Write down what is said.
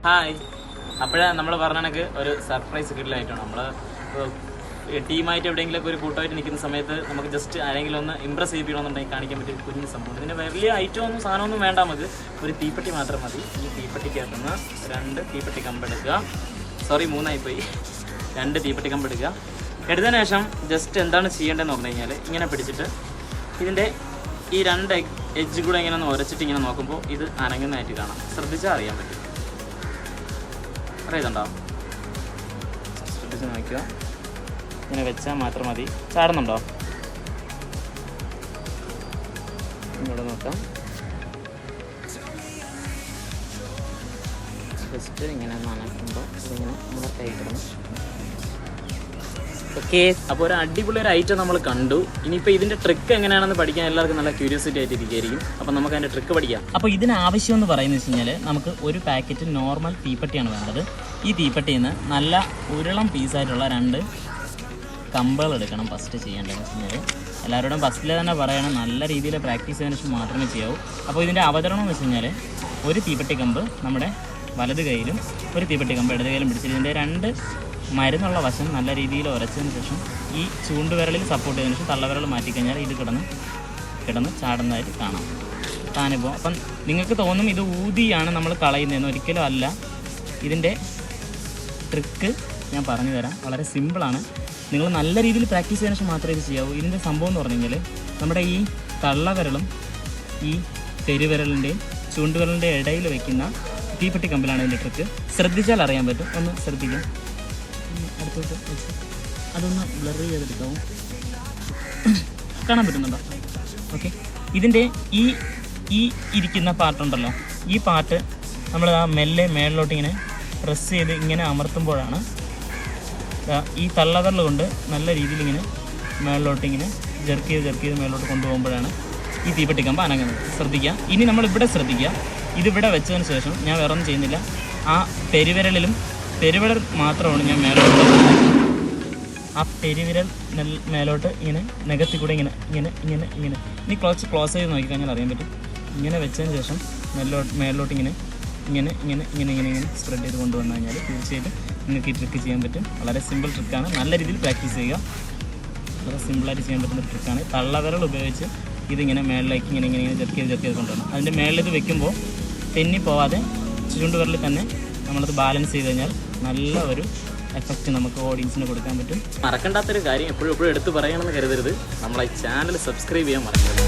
Hi. അപ്പോഴേ നമ്മൾ പറഞ്ഞ കണക്ക് ഒരു സർപ്രൈസ് കിട്ടലായിട്ടാണ് നമ്മൾ ടീമായിട്ട് എവിടെയെങ്കിലുമൊക്കെ ഒരു കൂട്ടമായിട്ട് നിൽക്കുന്ന സമയത്ത് നമുക്ക് ജസ്റ്റ് ആരെങ്കിലും ഒന്ന് ഇമ്പ്രസ് ചെയ്യിപ്പിക്കണമെന്നുണ്ടെങ്കിൽ കാണിക്കാൻ പറ്റിയ കുഞ്ഞു സംഭവം. ഇതിന് വലിയ ഐറ്റമൊന്നും സാധനമൊന്നും വേണ്ട, നമുക്ക് ഒരു തീപ്പെട്ടി മാത്രം മതി. ഈ തീപ്പെട്ടിക്കകത്തുനിന്ന് 2 തീപ്പെട്ടി കമ്പെടുക്കുക. 3 പോയി. 2 തീപ്പെട്ടി കമ്പെടുക്കുക. എടുത്തതിന് ശേഷം ജസ്റ്റ് എന്താണ് ചെയ്യേണ്ടതെന്ന് പറഞ്ഞു കഴിഞ്ഞാൽ ഇങ്ങനെ പിടിച്ചിട്ട് ഇതിൻ്റെ ഈ 2 എഡ്ജ് കൂടെ ഇങ്ങനെ ഒന്ന് ഉരച്ചിട്ട് ഇങ്ങനെ നോക്കുമ്പോൾ ഇത് അനങ്ങുന്നതായിട്ട് കാണാം. ശ്രദ്ധിച്ചാൽ അറിയാൻ പറ്റും. അറിയുന്നുണ്ടോ? ശ്രദ്ധിച്ച് നോക്കുക. ഇങ്ങനെ വെച്ചാൽ മാത്രം മതി. ചാടുന്നുണ്ടോ? ഇങ്ങോട്ട് നോക്കാം. ജസ്റ്റ് ഇങ്ങനെ നനക്കുമ്പോൾ ഇതിങ്ങനെ നമ്മുടെ കൈ കിടന്നു. ഓക്കെ, അപ്പോൾ ഒരു അടിപൊളി ഒരു ഐറ്റം നമ്മൾ കണ്ടു. ഇനിയിപ്പോൾ ഇതിൻ്റെ ട്രിക്ക് എങ്ങനെയാണെന്ന് പഠിക്കാൻ എല്ലാവർക്കും നല്ല ക്യൂരിയോസിറ്റി ആയിട്ട് ഇരിക്കുകയായിരിക്കും. അപ്പോൾ നമുക്ക് അതിൻ്റെ ട്രിക്ക് പഠിക്കാം. അപ്പോൾ ഇതിന് ആവശ്യം എന്ന് പറയുന്നത് വെച്ച് കഴിഞ്ഞാൽ നമുക്ക് ഒരു പാക്കറ്റ് നോർമൽ തീപ്പെട്ടിയാണ് വേണ്ടത്. ഈ തീപ്പെട്ടിയിൽ നിന്ന് നല്ല ഉരുളം പീസായിട്ടുള്ള 2 കമ്പുകൾ എടുക്കണം. ഫസ്റ്റ് ചെയ്യേണ്ടതെന്ന് വെച്ച് കഴിഞ്ഞാൽ എല്ലാവരോടും ഫസ്റ്റിലെ തന്നെ പറയണം, നല്ല രീതിയിൽ പ്രാക്ടീസ് ചെയ്തതിന് ശേഷം മാത്രമേ ചെയ്യാവൂ. അപ്പോൾ ഇതിൻ്റെ അവതരണം എന്ന് വെച്ച് കഴിഞ്ഞാൽ ഒരു തീപ്പെട്ടി കമ്പ് നമ്മുടെ വലത് കൈയിലും ഒരു തീപ്പെട്ടി കമ്പ് ഇടത് കൈയിലും പിടിച്ചിട്ട് ഇതിൻ്റെ 2 മരുന്നുള്ള വശം നല്ല രീതിയിൽ ഉരച്ചതിന് ശേഷം ഈ ചൂണ്ടുവിരലിൽ സപ്പോർട്ട് ചെയ്തതിന് ശേഷം തള്ളവിരൽ മാറ്റിക്കഴിഞ്ഞാൽ ഇത് കിടന്ന് ചാടുന്നതായിട്ട് കാണാം. താനിപ്പോൾ അപ്പം നിങ്ങൾക്ക് തോന്നും ഇത് ഊതിയാണ് നമ്മൾ കളയുന്നതെന്ന്. ഒരിക്കലും അല്ല. ഇതിൻ്റെ ട്രിക്ക് ഞാൻ പറഞ്ഞു തരാം. വളരെ സിമ്പിളാണ്. നിങ്ങൾ നല്ല രീതിയിൽ പ്രാക്ടീസ് ചെയ്തതിന് ശേഷം മാത്രമേ ഇത് ചെയ്യാവൂ. ഇതിൻ്റെ സംഭവം എന്ന് പറഞ്ഞു കഴിഞ്ഞാൽ നമ്മുടെ ഈ തള്ളവിരലും ഈ പെരുവിരലിൻ്റെയും ചൂണ്ടുവിരലിൻ്റെ ഇടയിൽ വയ്ക്കുന്ന തീപ്പെട്ടി കമ്പിലാണ് ഇതിൻ്റെ ട്രിക്ക്. ശ്രദ്ധിച്ചാൽ അറിയാൻ പറ്റും. ഒന്ന് ശ്രദ്ധിക്കാം. അടുത്തോട്ട് വെച്ച് അതൊന്ന് ബ്ലർ ചെയ്തെടുക്കാവും. കാണാൻ പറ്റുന്നുണ്ടോ? ഓക്കെ. ഇതിൻ്റെ ഈ ഇരിക്കുന്ന പാർട്ടുണ്ടല്ലോ, ഈ പാർട്ട് നമ്മൾ ആ മെല്ലെ മേളിലോട്ട് ഇങ്ങനെ പ്രസ് ചെയ്ത് ഇങ്ങനെ അമർത്തുമ്പോഴാണ് ഈ തള്ളവിരൽ കൊണ്ട് നല്ല രീതിയിൽ ഇങ്ങനെ മേളിലോട്ട് ഇങ്ങനെ ജെർക്ക് ചെയ്ത് മേളിലോട്ട് കൊണ്ടുപോകുമ്പോഴാണ് ഈ തീപ്പെട്ടി കമ്പ് അനങ്ങുന്നത്. ശ്രദ്ധിക്കുക. ഇനി നമ്മളിവിടെ ശ്രദ്ധിക്കുക. ഇതിവിടെ വെച്ചതിന് ശേഷം ഞാൻ വേറെ ഒന്നും ചെയ്യുന്നില്ല. ആ പെരുവിരൽ മാത്രമാണ് ഞാൻ മേലോട്ട്, ആ പെരുവിരൽ മേലോട്ട് ഇങ്ങനെ നികത്തി കൂടെ ഇങ്ങനെ ഇനി ക്ലോസ് ചെയ്ത് നോക്കിക്കഴിഞ്ഞാൽ അറിയാൻ പറ്റും. ഇങ്ങനെ വെച്ചതിന് ശേഷം മേലോട്ട് ഇങ്ങനെ സ്പ്രെഡ് ചെയ്ത് കൊണ്ടുവന്നു കഴിഞ്ഞാൽ തീർച്ചയായിട്ടും നിങ്ങൾക്ക് ഈ ട്രിക്ക് ചെയ്യാൻ പറ്റും. വളരെ സിമ്പിൾ ട്രിക്കാണ്. നല്ല രീതിയിൽ പ്രാക്ടീസ് ചെയ്യുക. വളരെ സിമ്പിളായിട്ട് ചെയ്യാൻ പറ്റുന്ന ട്രിക്കാണ്. തള്ളവിരൽ ഉപയോഗിച്ച് ഇതിങ്ങനെ മേളിലേക്ക് ഇങ്ങനെ ജെർക്ക് ചെയ്ത് കൊണ്ടുവരണം. അതിൻ്റെ മേളിൽ ഇത് വെക്കുമ്പോൾ തെന്നി പോവാതെ ചൂണ്ടുവിരലിൽ തന്നെ നമ്മളത് ബാലൻസ് ചെയ്ത് കഴിഞ്ഞാൽ നല്ല ഒരു എഫക്റ്റ് നമുക്ക് ഓഡിയൻസിന് കൊടുക്കാൻ പറ്റും. മറക്കണ്ടാത്തൊരു കാര്യം എപ്പോഴും എടുത്ത് പറയണമെന്ന് കരുതരുത്. നമ്മളെ ചാനൽ സബ്സ്ക്രൈബ് ചെയ്യാൻ മറക്കരുത്.